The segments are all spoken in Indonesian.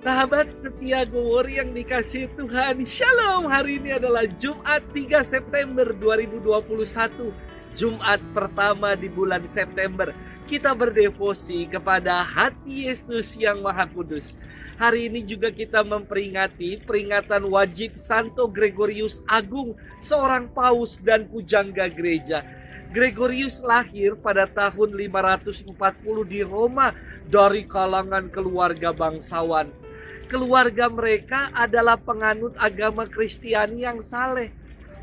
Sahabat setia Gowor yang dikasihi Tuhan, Shalom. Hari ini adalah Jumat 3 September 2021, Jumat pertama di bulan September. Kita berdevosi kepada hati Yesus yang Maha Kudus. Hari ini juga kita memperingati peringatan wajib Santo Gregorius Agung, seorang paus dan pujangga gereja. Gregorius lahir pada tahun 540 di Roma dari kalangan keluarga bangsawan. Keluarga mereka adalah penganut agama Kristiani yang saleh.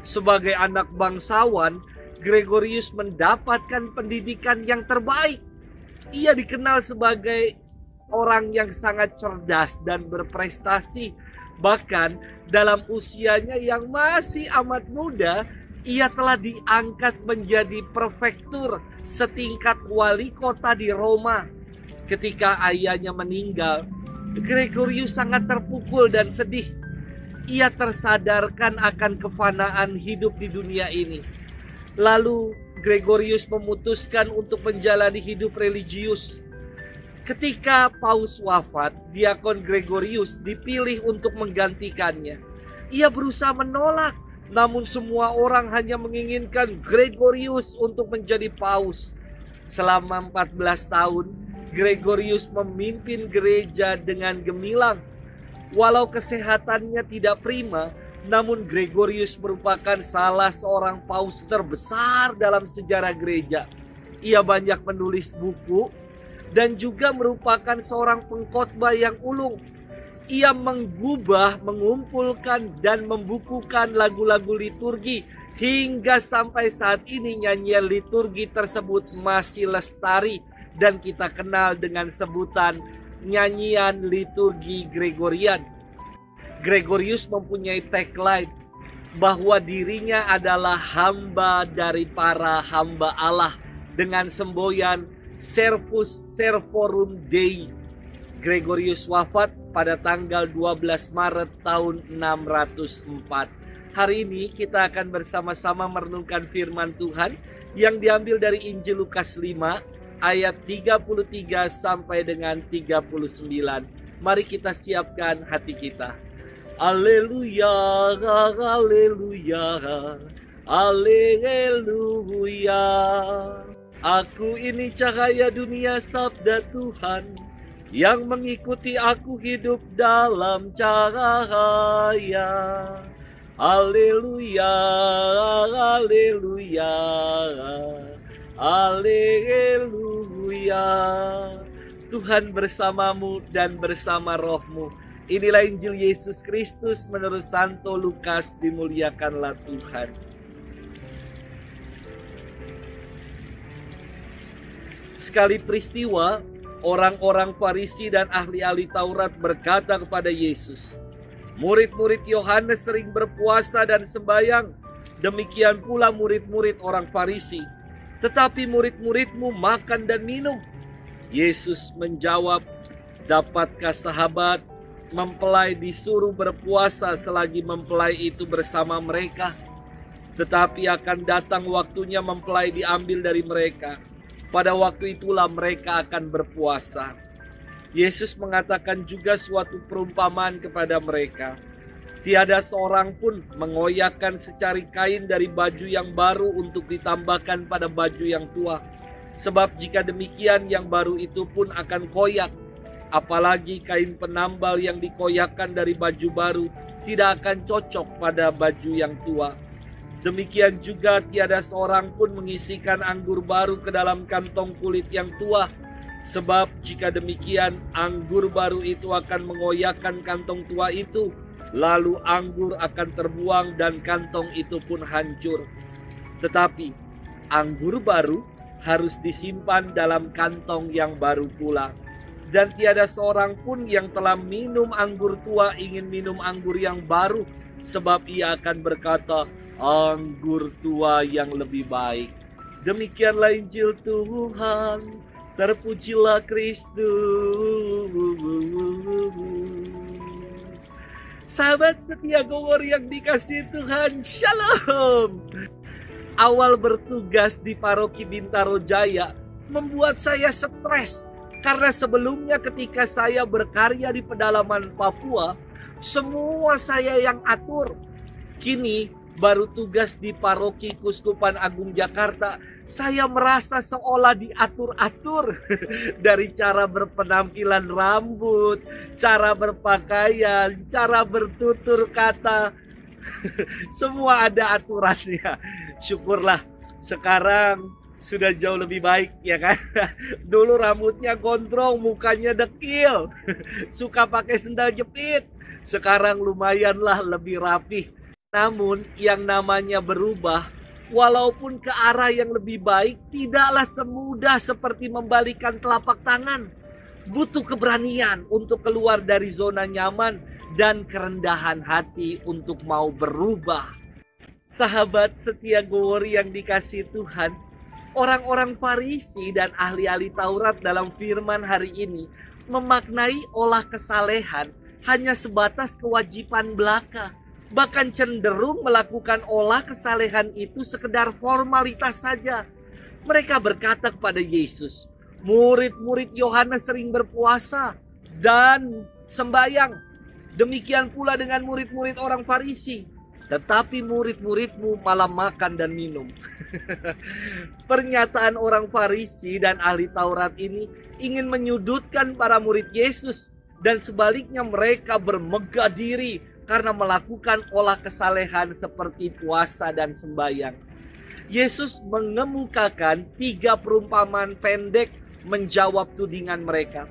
Sebagai anak bangsawan, Gregorius mendapatkan pendidikan yang terbaik. Ia dikenal sebagai orang yang sangat cerdas dan berprestasi. Bahkan dalam usianya yang masih amat muda, ia telah diangkat menjadi prefektur setingkat wali kota di Roma. Ketika ayahnya meninggal, Gregorius sangat terpukul dan sedih. Ia tersadarkan akan kefanaan hidup di dunia ini. Lalu Gregorius memutuskan untuk menjalani hidup religius. Ketika paus wafat, diakon Gregorius dipilih untuk menggantikannya. Ia berusaha menolak, namun semua orang hanya menginginkan Gregorius untuk menjadi paus. Selama 14 tahun, Gregorius memimpin gereja dengan gemilang. Walau kesehatannya tidak prima, namun Gregorius merupakan salah seorang paus terbesar dalam sejarah gereja. Ia banyak menulis buku dan juga merupakan seorang pengkhotbah yang ulung. Ia mengubah, mengumpulkan dan membukukan lagu-lagu liturgi. Hingga sampai saat ini nyanyian liturgi tersebut masih lestari dan kita kenal dengan sebutan nyanyian liturgi Gregorian. Gregorius mempunyai tagline bahwa dirinya adalah hamba dari para hamba Allah dengan semboyan Servus Servorum Dei. Gregorius wafat pada tanggal 12 Maret tahun 604. Hari ini kita akan bersama-sama merenungkan firman Tuhan yang diambil dari Injil Lukas 5 ayat 33 sampai dengan 39. Mari kita siapkan hati kita. Haleluya, haleluya, haleluya. Aku ini cahaya dunia, sabda Tuhan. Yang mengikuti aku hidup dalam cahaya. Haleluya, haleluya, haleluya. Tuhan bersamamu dan bersama rohmu. Inilah Injil Yesus Kristus menurut Santo Lukas. Dimuliakanlah Tuhan. Sekali peristiwa, orang-orang Farisi dan ahli-ahli Taurat berkata kepada Yesus, "Murid-murid Yohanes sering berpuasa dan sembahyang, demikian pula murid-murid orang Farisi. Tetapi murid-muridmu makan dan minum." Yesus menjawab, "Dapatkah sahabat mempelai disuruh berpuasa selagi mempelai itu bersama mereka? Tetapi akan datang waktunya mempelai diambil dari mereka. Pada waktu itulah mereka akan berpuasa." Yesus mengatakan juga suatu perumpamaan kepada mereka. Tiada seorang pun mengoyakkan secari kain dari baju yang baru untuk ditambahkan pada baju yang tua. Sebab jika demikian, yang baru itu pun akan koyak. Apalagi kain penambal yang dikoyakkan dari baju baru tidak akan cocok pada baju yang tua. Demikian juga tiada seorang pun mengisikan anggur baru ke dalam kantong kulit yang tua. Sebab jika demikian, anggur baru itu akan mengoyakkan kantong tua itu. Lalu anggur akan terbuang dan kantong itu pun hancur. Tetapi anggur baru harus disimpan dalam kantong yang baru pula. Dan tiada seorang pun yang telah minum anggur tua ingin minum anggur yang baru. Sebab ia akan berkata, anggur tua yang lebih baik. Demikianlah Injil Tuhan. Terpujilah Kristus. Sahabat setia Gowor yang dikasihi Tuhan, Shalom. Awal bertugas di Paroki Bintaro Jaya membuat saya stres Karena sebelumnya ketika saya berkarya di pedalaman Papua, semua saya yang atur. Kini baru tugas di Paroki Kuskupan Agung Jakarta, saya merasa seolah diatur-atur. Dari cara berpenampilan rambut, cara berpakaian, cara bertutur kata, semua ada aturannya. Syukurlah sekarang sudah jauh lebih baik, ya kan? Dulu rambutnya gondrong, mukanya dekil, suka pakai sendal jepit. Sekarang lumayanlah lebih rapih. Namun yang namanya berubah, walaupun ke arah yang lebih baik, tidaklah semudah seperti membalikan telapak tangan. Butuh keberanian untuk keluar dari zona nyaman dan kerendahan hati untuk mau berubah. Sahabat setia Gowori yang dikasihi Tuhan, orang-orang Farisi dan ahli-ahli Taurat dalam firman hari ini memaknai olah kesalehan hanya sebatas kewajiban belaka. Bahkan cenderung melakukan olah kesalehan itu sekedar formalitas saja. Mereka berkata kepada Yesus, murid-murid Yohanes sering berpuasa dan sembahyang. Demikian pula dengan murid-murid orang Farisi. Tetapi murid-muridmu malah makan dan minum. Pernyataan orang Farisi dan ahli Taurat ini ingin menyudutkan para murid Yesus. Dan sebaliknya mereka bermegah diri karena melakukan olah kesalehan seperti puasa dan sembahyang. Yesus mengemukakan 3 perumpamaan pendek menjawab tudingan mereka.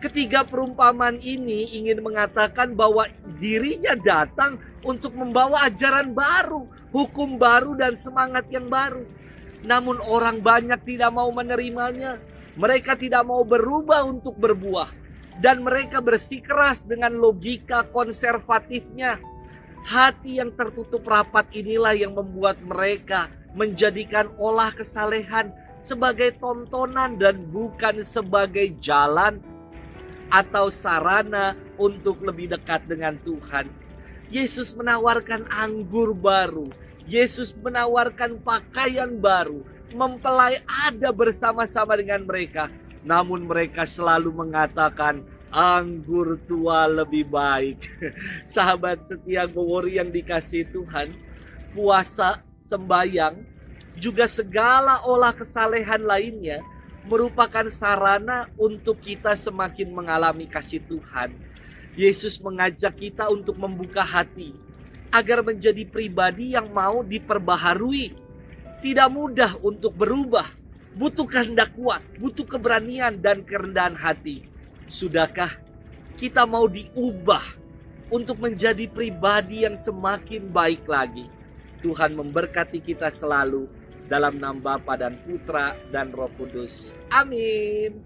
Ketiga perumpamaan ini ingin mengatakan bahwa dirinya datang untuk membawa ajaran baru, hukum baru dan semangat yang baru. Namun orang banyak tidak mau menerimanya. Mereka tidak mau berubah untuk berbuah. Dan mereka bersikeras dengan logika konservatifnya. Hati yang tertutup rapat inilah yang membuat mereka menjadikan olah kesalehan sebagai tontonan dan bukan sebagai jalan atau sarana untuk lebih dekat dengan Tuhan. Yesus menawarkan anggur baru. Yesus menawarkan pakaian baru. Mempelai ada bersama-sama dengan mereka. Namun mereka selalu mengatakan anggur tua lebih baik. Sahabat setia Gowori yang dikasihi Tuhan, puasa, sembahyang, juga segala olah kesalehan lainnya merupakan sarana untuk kita semakin mengalami kasih Tuhan. Yesus mengajak kita untuk membuka hati agar menjadi pribadi yang mau diperbaharui. Tidak mudah untuk berubah. Butuh kehendak kuat, butuh keberanian dan kerendahan hati. Sudahkah kita mau diubah untuk menjadi pribadi yang semakin baik lagi? Tuhan memberkati kita selalu dalam nama Bapa dan Putra dan Roh Kudus. Amin.